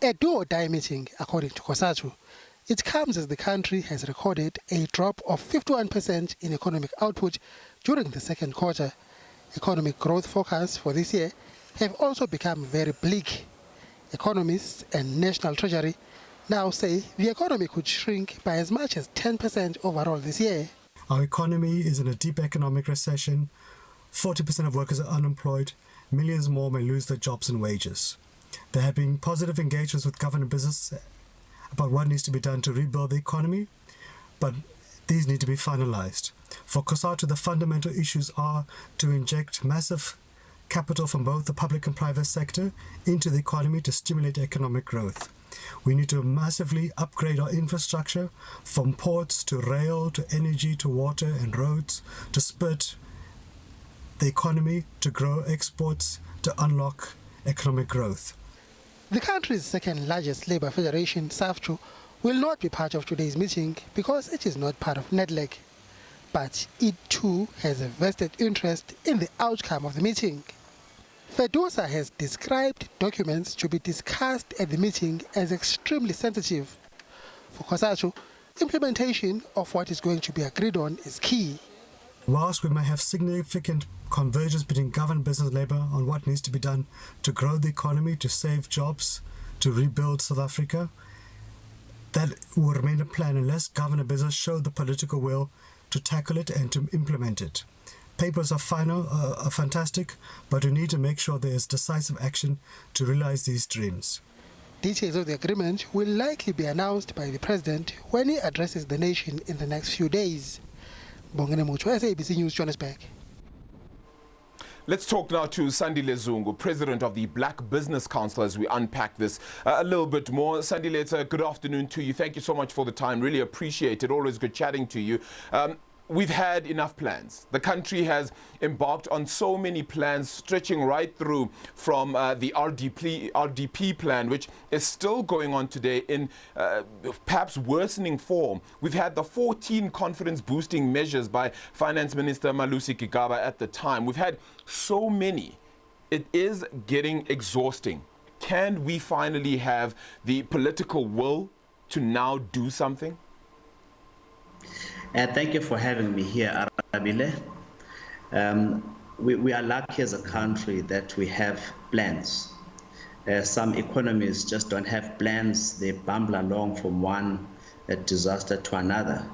A do-or-die meeting, according to COSATU. It comes as the country has recorded a drop of 51% in economic output during the second quarter. Economic growth forecasts for this year have also become very bleak. Economists and National Treasury now say the economy could shrink by as much as 10% overall this year. Our economy is in a deep economic recession. 40% of workers are unemployed. Millions more may lose their jobs and wages. There have been positive engagements with government and business about what needs to be done to rebuild the economy, but these need to be finalized. For COSATU, the fundamental issues are to inject massive capital from both the public and private sector into the economy to stimulate economic growth. We need to massively upgrade our infrastructure from ports to rail to energy to water and roads to spurt the economy, to grow exports, to unlock economic growth. The country's second largest labour federation, SABC, will not be part of today's meeting because it is not part of NEDLAC. But it too has a vested interest in the outcome of the meeting. FEDUSA has described documents to be discussed at the meeting as extremely sensitive. For COSATU, implementation of what is going to be agreed on is key. Whilst we may have significant convergence between government, business and labour on what needs to be done to grow the economy, to save jobs, to rebuild South Africa, that will remain a plan unless government and business show the political will to tackle it and to implement it. Papers are fantastic, but we need to make sure there is decisive action to realise these dreams. Details of the agreement will likely be announced by the President when he addresses the nation in the next few days. Bongene Mucho, SABC News, Johannesburg. Let's talk now to Sandile Zungu, President of the Black Business Council, as we unpack this a little bit more. Sandile, it's a good afternoon to you. Thank you so much for the time. Really appreciate it. Always good chatting to you. We've had enough plans. The country has embarked on so many plans, stretching right through from the RDP plan, which is still going on today in perhaps worsening form. We've had the 14 confidence-boosting measures by Finance Minister Malusi Gigaba at the time. We've had so many. It is getting exhausting. Can we finally have the political will to now do something? Thank you for having me here, Arabile. We are lucky as a country that we have plans. Some economies just don't have plans. They bumble along from one disaster to another.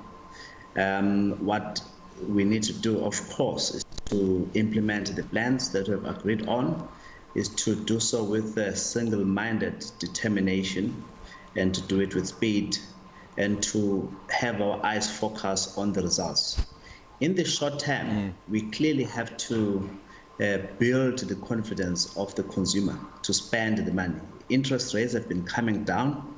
What we need to do, of course, is to implement the plans that we have agreed on, is to do so with a single-minded determination and to do it with speed, and to have our eyes focused on the results. In the short term, we clearly have to build the confidence of the consumer to spend the money. Interest rates have been coming down,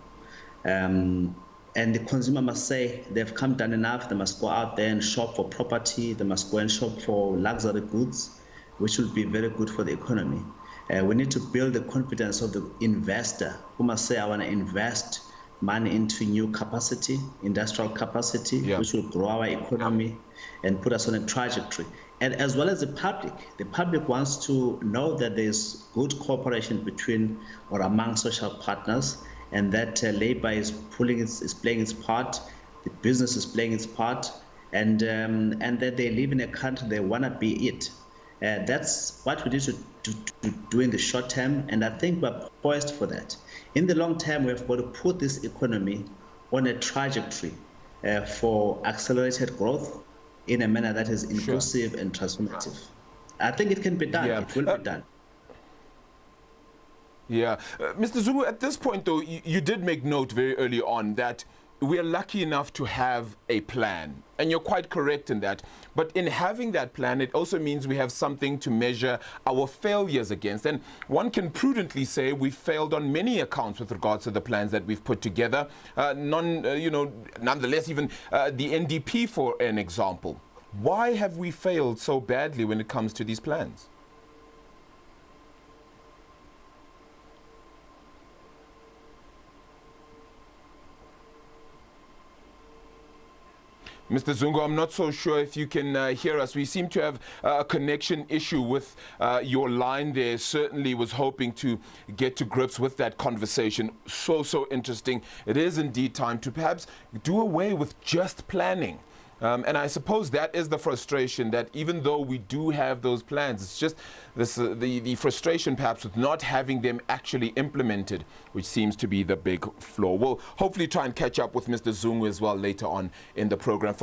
and the consumer must say they've come down enough. They must go out there and shop for property. They must go and shop for luxury goods, which will be very good for the economy. We need to build the confidence of the investor who must say, I want to invest money into new capacity, industrial capacity, which will grow our economy and put us on a trajectory. And as well as the public wants to know that there's good cooperation between or among social partners, and that labor is playing its part, the business is playing its part, and that they live in a country they want to be it. That's what we need to do in the short term, and I think we're poised for that. In the long term, we've got to put this economy on a trajectory for accelerated growth in a manner that is inclusive and transformative. I think it can be done. It will be done. Mr. Zungu, at this point, though, you did make note very early on that we are lucky enough to have a plan, and you're quite correct in that. But in having that plan, it also means we have something to measure our failures against. And one can prudently say we failed on many accounts with regards to the plans that we've put together. Nonetheless, even the NDP, for an example. Why have we failed so badly when it comes to these plans? Mr. Zungu, I'm not so sure if you can hear us. We seem to have a connection issue with your line there. Certainly was hoping to get to grips with that conversation. So interesting. It is indeed time to perhaps do away with just planning. And I suppose that is the frustration, that even though we do have those plans, it's just this, the frustration perhaps with not having them actually implemented, which seems to be the big flaw. We'll hopefully try and catch up with Mr. Zungu as well later on in the program.